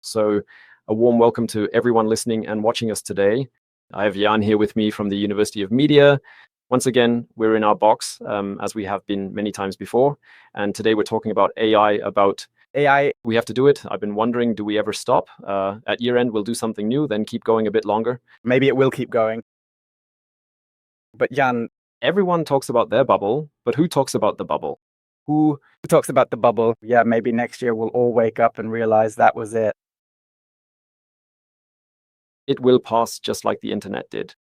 So a warm welcome to everyone listening and watching us today. I have Jan here with me from the University of Media. Once again, we're in our box, as we have been many times before. And today we're talking about AI, we have to do it. I've been wondering, do we ever stop? At year end, we'll do something new, then keep going a bit longer. Maybe it will keep going. But Jan, everyone talks about their bubble, but who talks about the bubble? Who talks about the bubble? Yeah, maybe next year we'll all wake up and realize that was it. It will pass just like the internet did.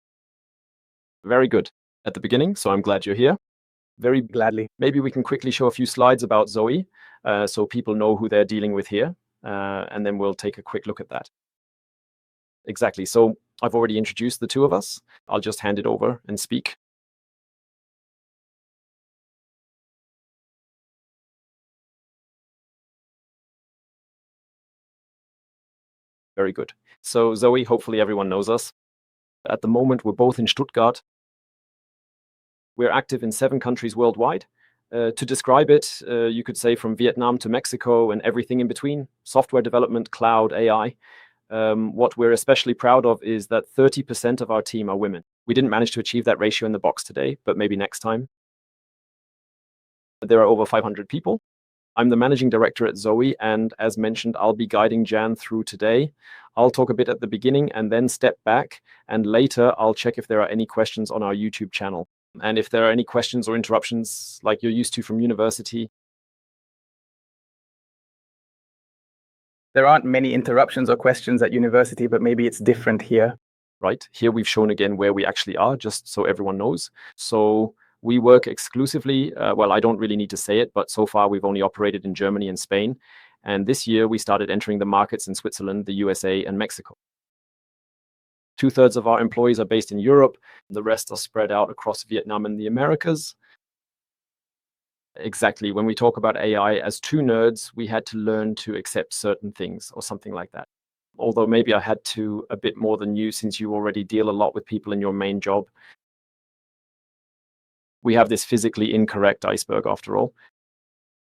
Very good at the beginning, so I'm glad you're here. Very gladly. Maybe we can quickly show a few slides about Zoe, so people know who they're dealing with here, and then we'll take a quick look at that. Exactly. So I've already introduced the two of us. I'll just hand it over and speak. Very good. So Zoe, hopefully everyone knows us. At the moment, we're both in Stuttgart. We're active in 7 countries worldwide. To describe it, you could say from Vietnam to Mexico and everything in between, software development, cloud, AI. What we're especially proud of is that 30% of our team are women. We didn't manage to achieve that ratio in the box today, but maybe next time. There are over 500 people. I'm the managing director at Zoe, and as mentioned, I'll be guiding Jan through today. I'll talk a bit at the beginning and then step back, and later I'll check if there are any questions on our YouTube channel. And if there are any questions or interruptions like you're used to from university. There aren't many interruptions or questions at university, but maybe it's different here. Right, here we've shown again where we actually are, just so everyone knows. So we work exclusively, well, I don't really need to say it, but so far we've only operated in Germany and Spain. And this year we started entering the markets in Switzerland, the USA, and Mexico. 2/3 of our employees are based in Europe. The rest are spread out across Vietnam and the Americas. Exactly. When we talk about AI, as 2 nerds, we had to learn to accept certain things or something like that. Although maybe I had to a bit more than you, since you already deal a lot with people in your main job. We have this physically incorrect iceberg after all.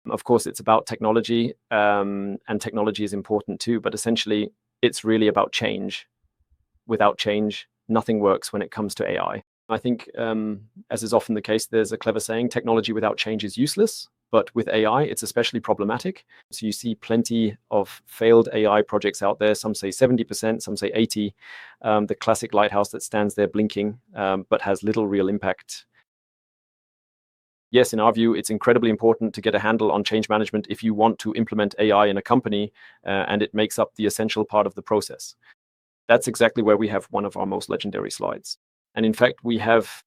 Of course, it's about technology, and technology is important too, but essentially it's really about change. Without change, nothing works when it comes to AI. I think, as is often the case, there's a clever saying, technology without change is useless, but with AI, it's especially problematic. So you see plenty of failed AI projects out there. Some say 70%, some say 80%. The classic lighthouse that stands there blinking, but has little real impact. Yes, in our view, it's incredibly important to get a handle on change management if you want to implement AI in a company, and it makes up the essential part of the process. That's exactly where we have one of our most legendary slides. And in fact, we have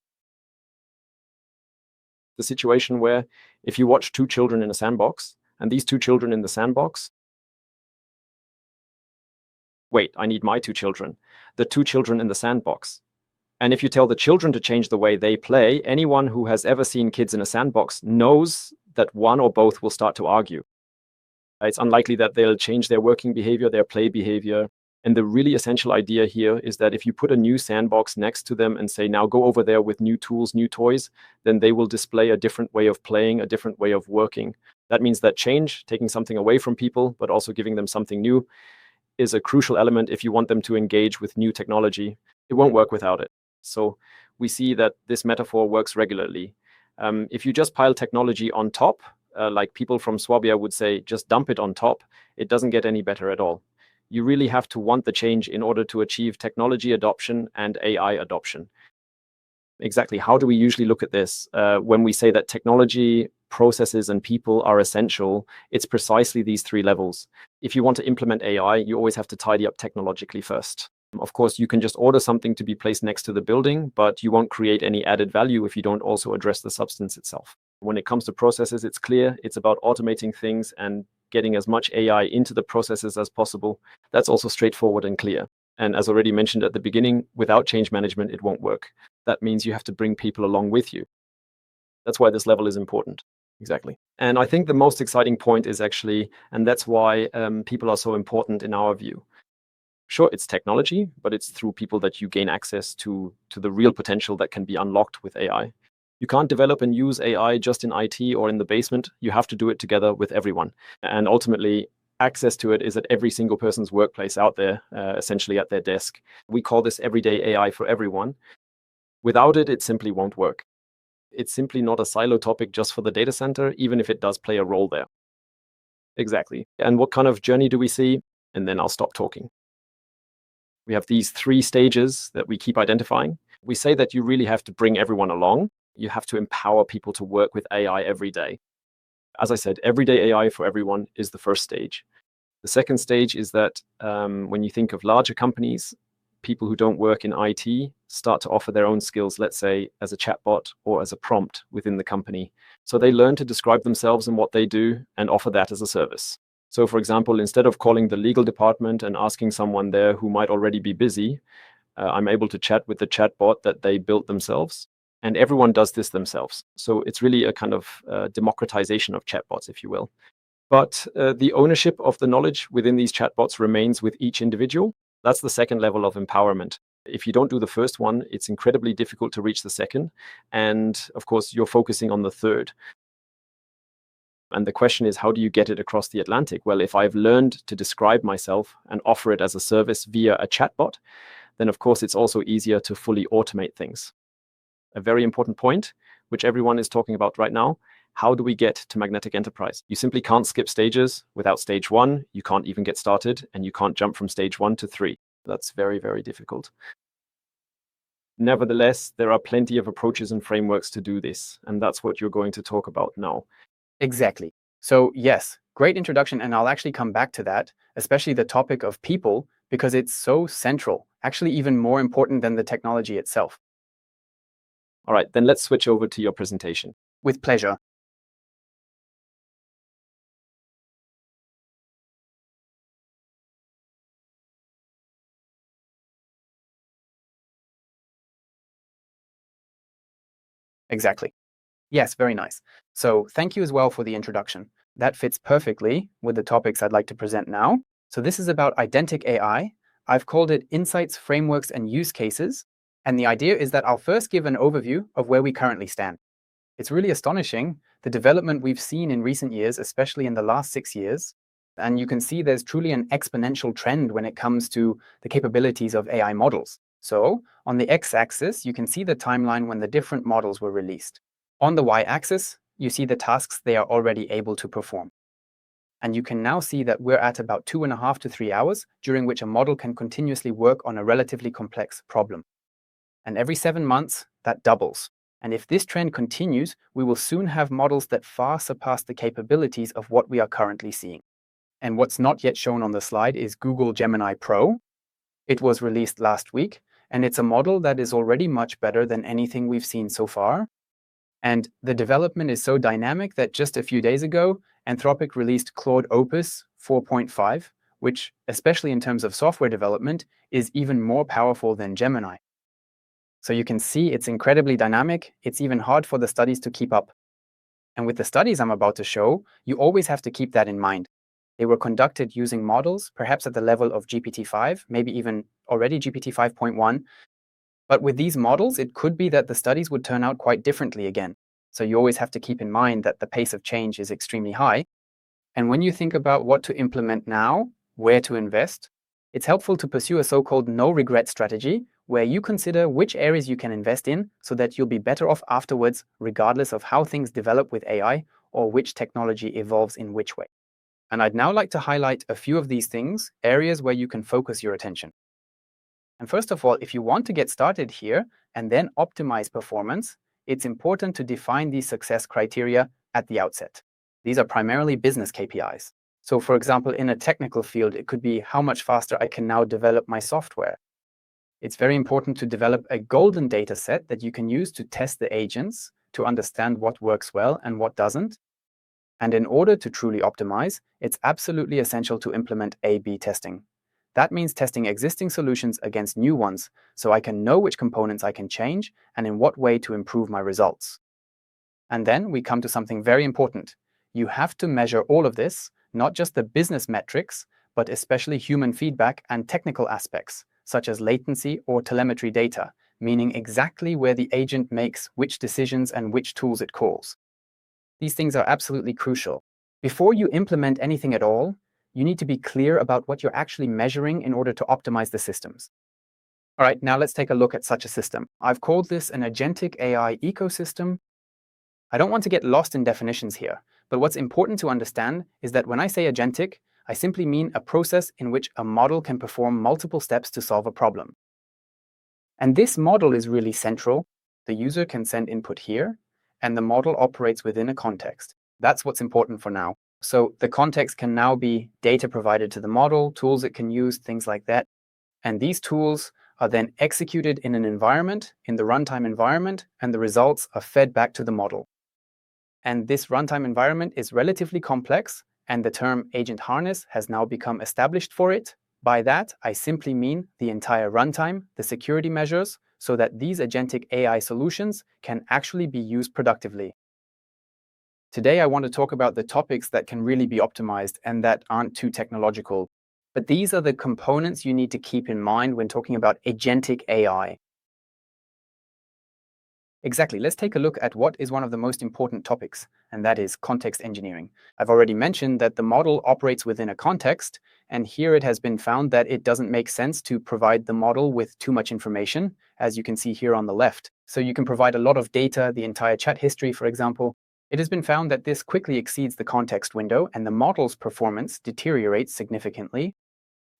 the situation where if you watch 2 children in a sandbox, and these 2 children in the sandbox, wait, I need my 2 children, the 2 children in the sandbox. And if you tell the children to change the way they play, anyone who has ever seen kids in a sandbox knows that one or both will start to argue. It's unlikely that they'll change their working behavior, their play behavior. And the really essential idea here is that if you put a new sandbox next to them and say, now go over there with new tools, new toys, then they will display a different way of playing, a different way of working. That means that change, taking something away from people, but also giving them something new, is a crucial element if you want them to engage with new technology. It won't work without it. So we see that this metaphor works regularly. If you just pile technology on top, like people from Swabia would say, just dump it on top, it doesn't get any better at all. You really have to want the change in order to achieve technology adoption and AI adoption. Exactly. How do we usually look at this? When we say that technology, processes, and people are essential, it's precisely these 3 levels. If you want to implement AI, you always have to tidy up technologically first. Of course, you can just order something to be placed next to the building, but you won't create any added value if you don't also address the substance itself. When it comes to processes, it's clear. It's about automating things and getting as much AI into the processes as possible. That's also straightforward and clear. And as already mentioned at the beginning, without change management, it won't work. That means you have to bring people along with you. That's why this level is important. Exactly. And I think the most exciting point is actually, and that's why people are so important in our view. Sure, it's technology, but it's through people that you gain access to the real potential that can be unlocked with AI. You can't develop and use AI just in IT or in the basement. You have to do it together with everyone. And ultimately, access to it is at every single person's workplace out there, essentially at their desk. We call this everyday AI for everyone. Without it, it simply won't work. It's simply not a silo topic just for the data center, even if it does play a role there. Exactly. And what kind of journey do we see? And then I'll stop talking. We have these 3 stages that we keep identifying. We say that you really have to bring everyone along. You have to empower people to work with AI every day. As I said, everyday AI for everyone is the first stage. The second stage is that when you think of larger companies, people who don't work in IT start to offer their own skills, let's say as a chatbot or as a prompt within the company. So they learn to describe themselves and what they do and offer that as a service. So for example, instead of calling the legal department and asking someone there who might already be busy, I'm able to chat with the chatbot that they built themselves. And everyone does this themselves. So it's really a kind of democratization of chatbots, if you will. But the ownership of the knowledge within these chatbots remains with each individual. That's the second level of empowerment. If you don't do the first one, it's incredibly difficult to reach the second. And of course, you're focusing on the third. And the question is, how do you get it across the Atlantic? Well, if I've learned to describe myself and offer it as a service via a chatbot, then of course it's also easier to fully automate things. A very important point, which everyone is talking about right now. How do we get to magnetic enterprise? You simply can't skip stages. Without stage 1, you can't even get started, and you can't jump from stage 1 to 3. That's very, very difficult. Nevertheless, there are plenty of approaches and frameworks to do this, and that's what you're going to talk about now. Exactly. So yes, great introduction, and I'll actually come back to that, especially the topic of people, because it's so central, actually even more important than the technology itself. All right, then let's switch over to your presentation. With pleasure. Exactly. Yes, very nice. So thank you as well for the introduction. That fits perfectly with the topics I'd like to present now. So this is about Agentic AI. I've called it Insights, Frameworks, and Use Cases. And the idea is that I'll first give an overview of where we currently stand. It's really astonishing, the development we've seen in recent years, especially in the last 6 years. And you can see there's truly an exponential trend when it comes to the capabilities of AI models. So on the x-axis, you can see the timeline when the different models were released. On the y-axis, you see the tasks they are already able to perform. And you can now see that we're at about 2.5 to 3 hours, during which a model can continuously work on a relatively complex problem. And every 7 months, that doubles. And if this trend continues, we will soon have models that far surpass the capabilities of what we are currently seeing. And what's not yet shown on the slide is Google Gemini Pro. It was released last week, and it's a model that is already much better than anything we've seen so far. And the development is so dynamic that just a few days ago, Anthropic released Claude Opus 4.5, which, especially in terms of software development, is even more powerful than Gemini. So you can see it's incredibly dynamic. It's even hard for the studies to keep up. And with the studies I'm about to show, you always have to keep that in mind. They were conducted using models, perhaps at the level of GPT-5, maybe even already GPT-5.1. But with these models, it could be that the studies would turn out quite differently again. So you always have to keep in mind that the pace of change is extremely high. And when you think about what to implement now, where to invest, it's helpful to pursue a so-called no-regret strategy, where you consider which areas you can invest in so that you'll be better off afterwards, regardless of how things develop with AI or which technology evolves in which way. And I'd now like to highlight a few of these things, areas where you can focus your attention. And first of all, if you want to get started here and then optimize performance, it's important to define these success criteria at the outset. These are primarily business KPIs. So for example, in a technical field, it could be how much faster I can now develop my software. It's very important to develop a golden data set that you can use to test the agents, to understand what works well and what doesn't. And in order to truly optimize, it's absolutely essential to implement A/B testing. That means testing existing solutions against new ones, so I can know which components I can change and in what way to improve my results. And then we come to something very important. You have to measure all of this, not just the business metrics, but especially human feedback and technical aspects, such as latency or telemetry data, meaning exactly where the agent makes which decisions and which tools it calls. These things are absolutely crucial. Before you implement anything at all, you need to be clear about what you're actually measuring in order to optimize the systems. All right, now let's take a look at such a system. I've called this an agentic AI ecosystem. I don't want to get lost in definitions here, but what's important to understand is that when I say agentic, I simply mean a process in which a model can perform multiple steps to solve a problem. And this model is really central. The user can send input here, and the model operates within a context. That's what's important for now. So the context can now be data provided to the model, tools it can use, things like that. And these tools are then executed in an environment, in the runtime environment, and the results are fed back to the model. And this runtime environment is relatively complex, and the term agent harness has now become established for it. By that, I simply mean the entire runtime, the security measures, so that these agentic AI solutions can actually be used productively. Today, I want to talk about the topics that can really be optimized and that aren't too technological. But these are the components you need to keep in mind when talking about agentic AI. Exactly. Let's take a look at what is one of the most important topics, and that is context engineering. I've already mentioned that the model operates within a context, and here it has been found that it doesn't make sense to provide the model with too much information, as you can see here on the left. So you can provide a lot of data, the entire chat history, for example. It has been found that this quickly exceeds the context window, and the model's performance deteriorates significantly.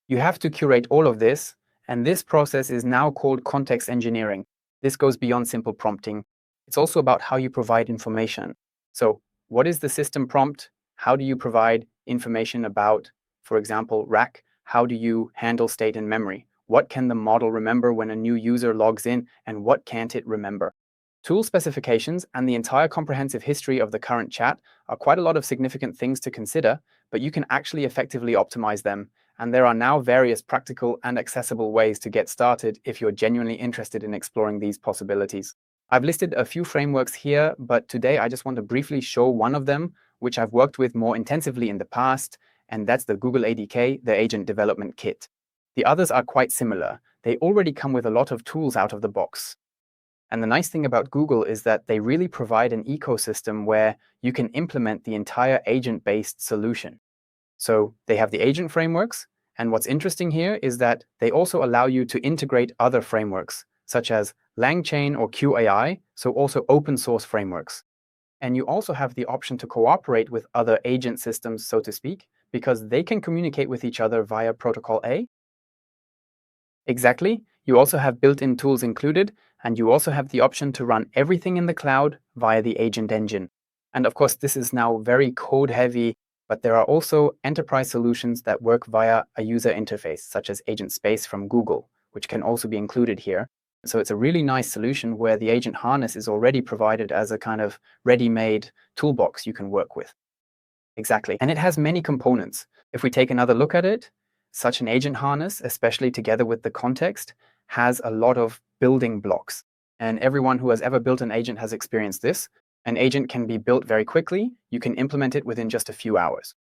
You have to curate all of this, and this process is now called context engineering. This goes beyond simple prompting. It's also about how you provide information. So, what is the system prompt? How do you provide information about, for example, rack? How do you handle state and memory? What can the model remember when a new user logs in, and what can't it remember? Tool specifications and the entire comprehensive history of the current chat are quite a lot of significant things to consider, but you can actually effectively optimize them. And there are now various practical and accessible ways to get started if you're genuinely interested in exploring these possibilities. I've listed a few frameworks here, but today I just want to briefly show one of them, which I've worked with more intensively in the past, and that's the Google ADK, the Agent Development Kit. The others are quite similar. They already come with a lot of tools out of the box. And the nice thing about Google is that they really provide an ecosystem where you can implement the entire agent-based solution. So they have the agent frameworks, and what's interesting here is that they also allow you to integrate other frameworks, such as LangChain or QAI, so also open source frameworks. And you also have the option to cooperate with other agent systems, so to speak, because they can communicate with each other via Protocol A. Exactly. You also have built-in tools included, and you also have the option to run everything in the cloud via the agent engine. And of course, this is now very code-heavy, but there are also enterprise solutions that work via a user interface, such as Agent Space from Google, which can also be included here. So it's a really nice solution where the agent harness is already provided as a kind of ready-made toolbox you can work with. Exactly. And it has many components. If we take another look at it, such an agent harness, especially together with the context, has a lot of building blocks. And everyone who has ever built an agent has experienced this. An agent can be built very quickly. You can implement it within just a few hours.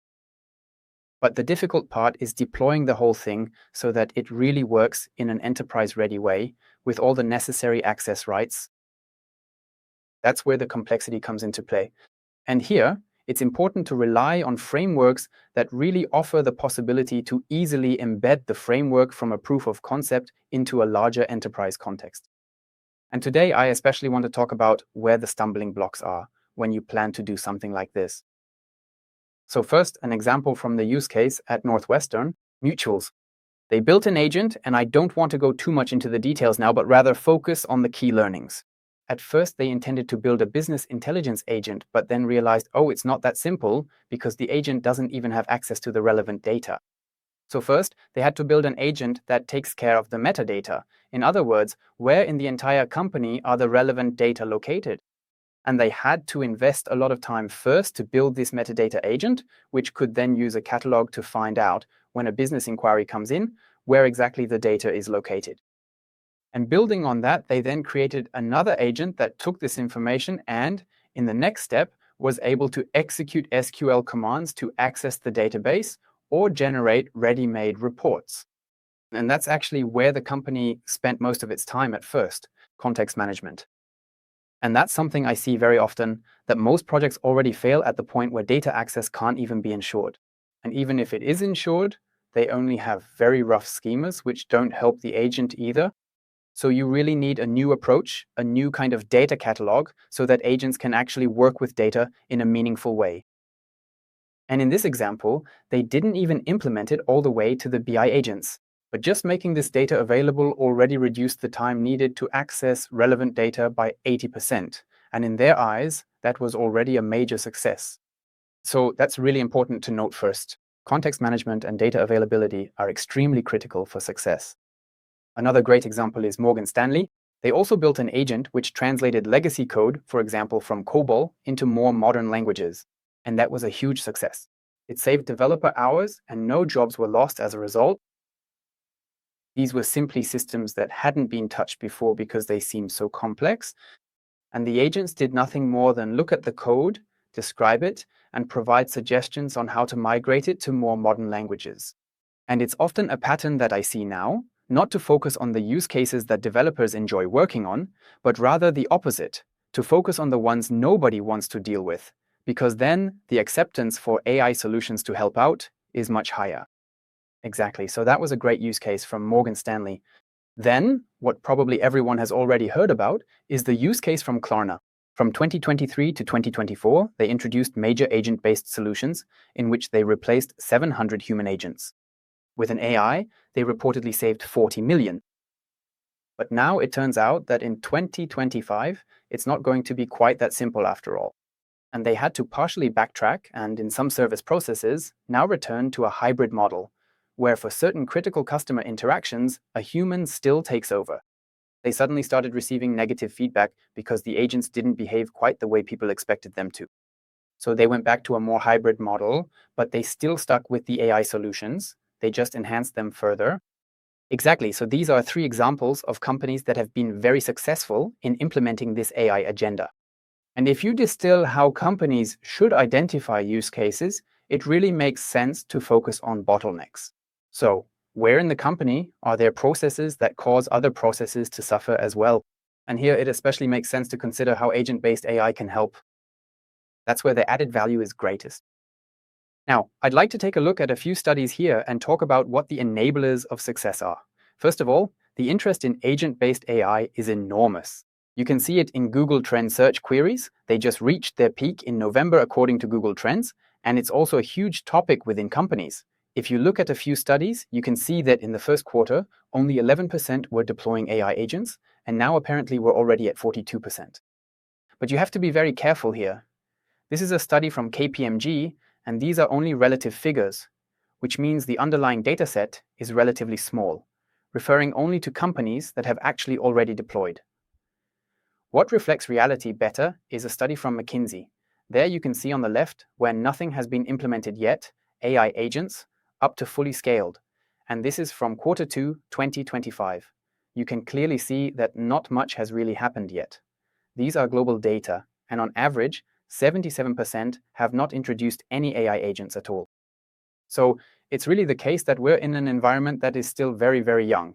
But the difficult part is deploying the whole thing so that it really works in an enterprise-ready way with all the necessary access rights. That's where the complexity comes into play. And here, it's important to rely on frameworks that really offer the possibility to easily embed the framework from a proof of concept into a larger enterprise context. And today, I especially want to talk about where the stumbling blocks are when you plan to do something like this. So first, an example from the use case at Northwestern, mutuals. They built an agent, and I don't want to go too much into the details now, but rather focus on the key learnings. At first, they intended to build a business intelligence agent, but then realized, oh, it's not that simple because the agent doesn't even have access to the relevant data. So first, they had to build an agent that takes care of the metadata. In other words, where in the entire company are the relevant data located? And they had to invest a lot of time first to build this metadata agent, which could then use a catalog to find out when a business inquiry comes in, where exactly the data is located. And building on that, they then created another agent that took this information and, in the next step, was able to execute SQL commands to access the database or generate ready-made reports. And that's actually where the company spent most of its time at first, context management. And that's something I see very often, that most projects already fail at the point where data access can't even be ensured. And even if it is insured, they only have very rough schemas, which don't help the agent either. So you really need a new approach, a new kind of data catalog, so that agents can actually work with data in a meaningful way. And in this example, they didn't even implement it all the way to the BI agents. But just making this data available already reduced the time needed to access relevant data by 80%. And in their eyes, that was already a major success. So that's really important to note first. Context management and data availability are extremely critical for success. Another great example is Morgan Stanley. They also built an agent which translated legacy code, for example, from COBOL into more modern languages. And that was a huge success. It saved developer hours and no jobs were lost as a result. These were simply systems that hadn't been touched before because they seemed so complex. And the agents did nothing more than look at the code, describe it, and provide suggestions on how to migrate it to more modern languages. And it's often a pattern that I see now, not to focus on the use cases that developers enjoy working on, but rather the opposite, to focus on the ones nobody wants to deal with, because then the acceptance for AI solutions to help out is much higher. Exactly, so that was a great use case from Morgan Stanley. Then, what probably everyone has already heard about is the use case from Klarna. From 2023 to 2024, they introduced major agent-based solutions in which they replaced 700 human agents. With an AI, they reportedly saved 40 million. But now it turns out that in 2025, it's not going to be quite that simple after all. And they had to partially backtrack and, in some service processes, now return to a hybrid model, where for certain critical customer interactions, a human still takes over. They suddenly started receiving negative feedback because the agents didn't behave quite the way people expected them to. So they went back to a more hybrid model, but they still stuck with the AI solutions. They just enhanced them further. Exactly, so these are 3 examples of companies that have been very successful in implementing this AI agenda. And if you distill how companies should identify use cases, it really makes sense to focus on bottlenecks. So, where in the company are there processes that cause other processes to suffer as well? And here it especially makes sense to consider how agent-based AI can help. That's where the added value is greatest. Now, I'd like to take a look at a few studies here and talk about what the enablers of success are. First of all, the interest in agent-based AI is enormous. You can see it in Google Trends search queries. They just reached their peak in November according to Google Trends, and it's also a huge topic within companies. If you look at a few studies, you can see that in the first quarter, only 11% were deploying AI agents, and now apparently we're already at 42%. But you have to be very careful here. This is a study from KPMG, and these are only relative figures, which means the underlying dataset is relatively small, referring only to companies that have actually already deployed. What reflects reality better is a study from McKinsey. There you can see on the left, where nothing has been implemented yet, AI agents, up to fully scaled. And this is from quarter 2, 2025. You can clearly see that not much has really happened yet. These are global data, and on average, 77% have not introduced any AI agents at all. So it's really the case that we're in an environment that is still very, very young.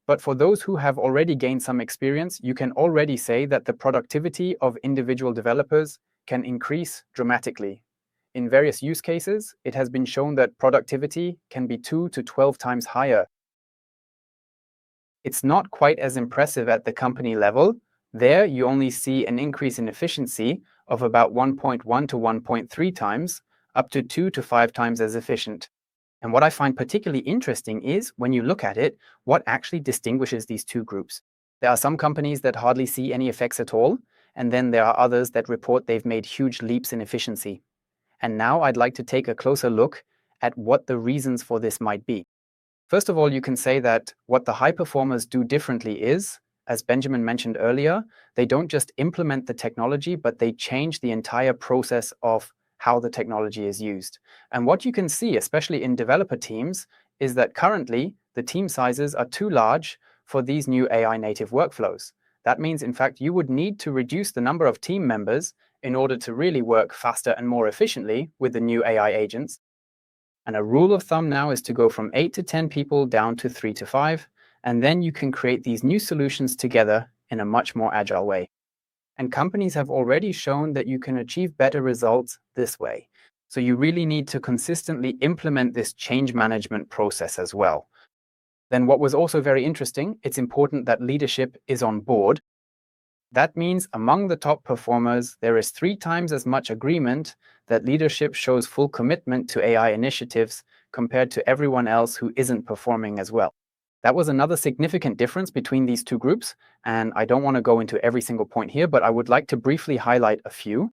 But for those who have already gained some experience, you can already say that the productivity of individual developers can increase dramatically. In various use cases, it has been shown that productivity can be 2 to 12 times higher. It's not quite as impressive at the company level. There, you only see an increase in efficiency of about 1.1 to 1.3 times, up to 2 to 5 times as efficient. And what I find particularly interesting is, when you look at it, what actually distinguishes these two groups. There are some companies that hardly see any effects at all, and then there are others that report they've made huge leaps in efficiency. And now I'd like to take a closer look at what the reasons for this might be. First of all, you can say that what the high performers do differently is, as Benjamin mentioned earlier, they don't just implement the technology, but they change the entire process of how the technology is used. And what you can see, especially in developer teams, is that currently the team sizes are too large for these new AI native workflows. That means, in fact, you would need to reduce the number of team members in order to really work faster and more efficiently with the new AI agents. And a rule of thumb now is to go from 8 to 10 people down to 3 to 5, and then you can create these new solutions together in a much more agile way. And companies have already shown that you can achieve better results this way. So you really need to consistently implement this change management process as well. Then what was also very interesting, it's important that leadership is on board. That means among the top performers, there is 3 times as much agreement that leadership shows full commitment to AI initiatives compared to everyone else who isn't performing as well. That was another significant difference between these two groups, and I don't want to go into every single point here, but I would like to briefly highlight a few.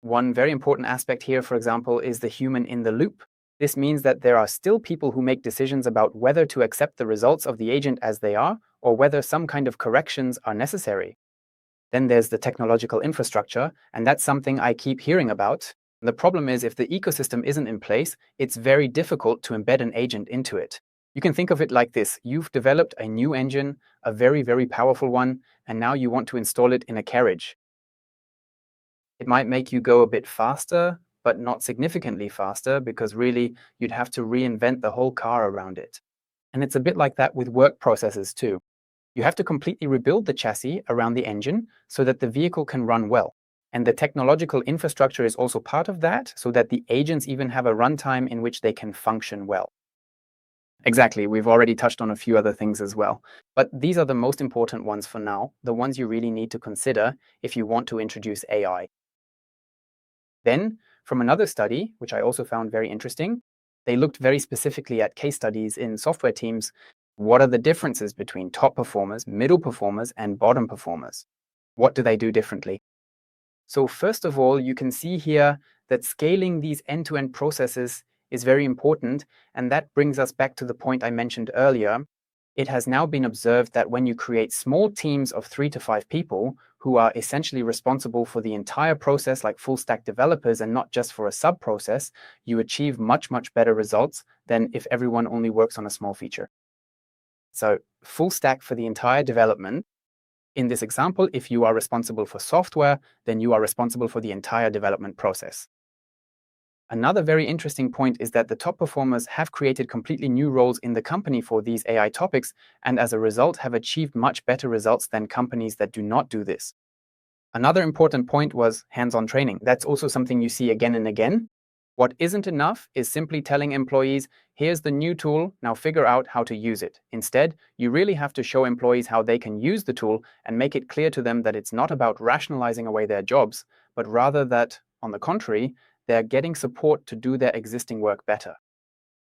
One very important aspect here, for example, is the human in the loop. This means that there are still people who make decisions about whether to accept the results of the agent as they are, or whether some kind of corrections are necessary. Then there's the technological infrastructure, and that's something I keep hearing about. The problem is if the ecosystem isn't in place, it's very difficult to embed an agent into it. You can think of it like this. You've developed a new engine, a very, very powerful one, and now you want to install it in a carriage. It might make you go a bit faster, but not significantly faster, because really you'd have to reinvent the whole car around it. And it's a bit like that with work processes too. You have to completely rebuild the chassis around the engine so that the vehicle can run well. And the technological infrastructure is also part of that, so that the agents even have a runtime in which they can function well. Exactly, we've already touched on a few other things as well. But these are the most important ones for now, the ones you really need to consider if you want to introduce AI. Then, from another study, which I also found very interesting, they looked very specifically at case studies in software teams. What are the differences between top performers, middle performers, and bottom performers? What do they do differently? So first of all, you can see here that scaling these end-to-end processes is very important, and that brings us back to the point I mentioned earlier. It has now been observed that when you create small teams of 3 to 5 people who are essentially responsible for the entire process, like full stack developers, and not just for a sub process, you achieve much, much better results than if everyone only works on a small feature. So full stack for the entire development. In this example, if you are responsible for software, then you are responsible for the entire development process. Another very interesting point is that the top performers have created completely new roles in the company for these AI topics, and as a result have achieved much better results than companies that do not do this. Another important point was hands-on training. That's also something you see again and again. What isn't enough is simply telling employees, here's the new tool, now figure out how to use it. Instead, you really have to show employees how they can use the tool and make it clear to them that it's not about rationalizing away their jobs, but rather that, on the contrary, they're getting support to do their existing work better.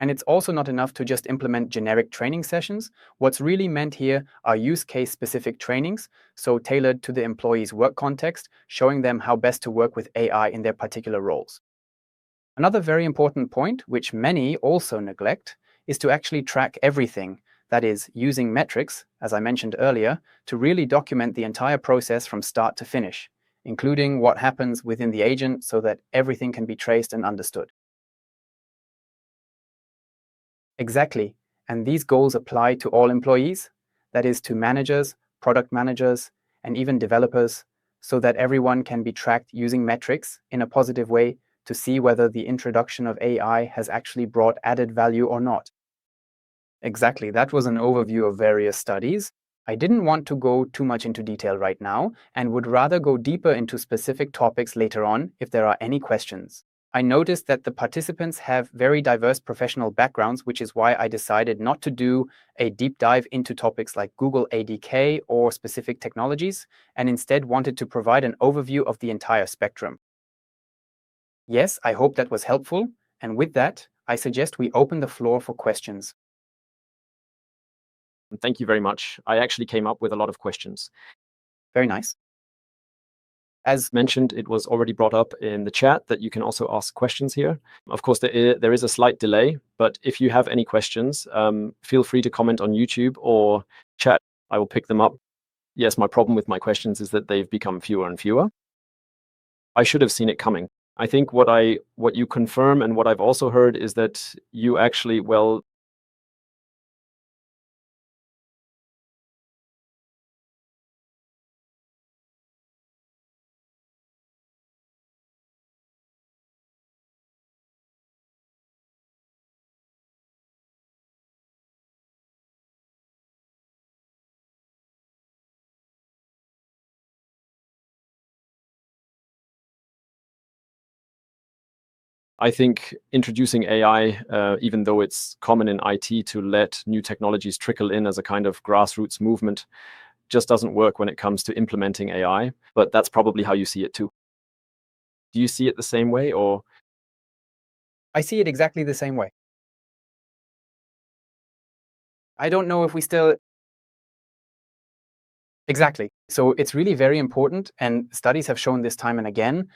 And it's also not enough to just implement generic training sessions. What's really meant here are use case specific trainings, so tailored to the employee's work context, showing them how best to work with AI in their particular roles. Another very important point, which many also neglect, is to actually track everything. That is, using metrics, as I mentioned earlier, to really document the entire process from start to finish, including what happens within the agent so that everything can be traced and understood. Exactly. And these goals apply to all employees, that is, to managers, product managers, and even developers, so that everyone can be tracked using metrics in a positive way to see whether the introduction of AI has actually brought added value or not. Exactly. That was an overview of various studies. I didn't want to go too much into detail right now and would rather go deeper into specific topics later on if there are any questions. I noticed that the participants have very diverse professional backgrounds, which is why I decided not to do a deep dive into topics like Google ADK or specific technologies, and instead wanted to provide an overview of the entire spectrum. Yes, I hope that was helpful, and with that, I suggest we open the floor for questions. Thank you very much. I actually came up with a lot of questions. Very nice. As mentioned, it was already brought up in the chat that you can also ask questions here. Of course, there is a slight delay, but if you have any questions, feel free to comment on YouTube or chat. I will pick them up. Yes, my problem with my questions is that they've become fewer and fewer. I should have seen it coming. I think what you confirm and what I've also heard is that you actually, well, I think introducing AI, even though it's common in IT to let new technologies trickle in as a kind of grassroots movement, just doesn't work when it comes to implementing AI. But that's probably how you see it too. Do you see it the same way, or? I see it exactly the same way. I don't know if we still. Exactly. So it's really very important, and studies have shown this time and again,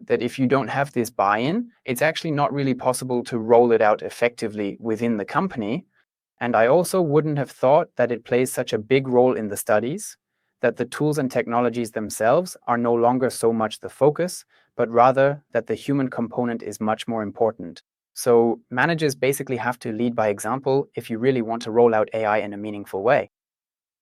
that if you don't have this buy-in, it's actually not really possible to roll it out effectively within the company. And I also wouldn't have thought that it plays such a big role in the studies, that the tools and technologies themselves are no longer so much the focus, but rather that the human component is much more important. So managers basically have to lead by example if you really want to roll out AI in a meaningful way.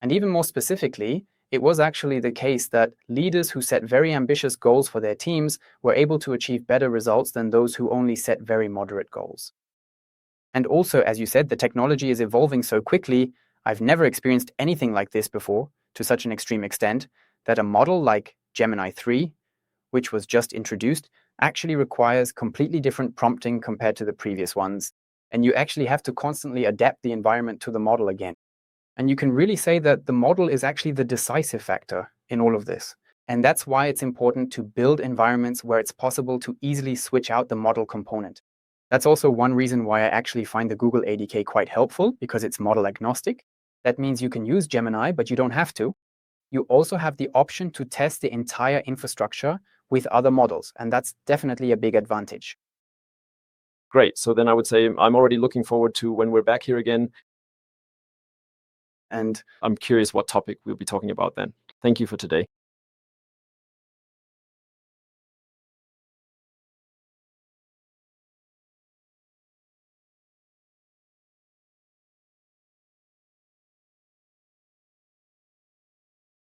And even more specifically, it was actually the case that leaders who set very ambitious goals for their teams were able to achieve better results than those who only set very moderate goals. And also, as you said, the technology is evolving so quickly. I've never experienced anything like this before, to such an extreme extent, that a model like Gemini 3, which was just introduced, actually requires completely different prompting compared to the previous ones. And you actually have to constantly adapt the environment to the model again. And you can really say that the model is actually the decisive factor in all of this. And that's why it's important to build environments where it's possible to easily switch out the model component. That's also one reason why I actually find the Google ADK quite helpful, because it's model agnostic. That means you can use Gemini, but you don't have to. You also have the option to test the entire infrastructure with other models, and that's definitely a big advantage. Great. So then I would say I'm already looking forward to when we're back here again. And I'm curious what topic we'll be talking about then. Thank you for today.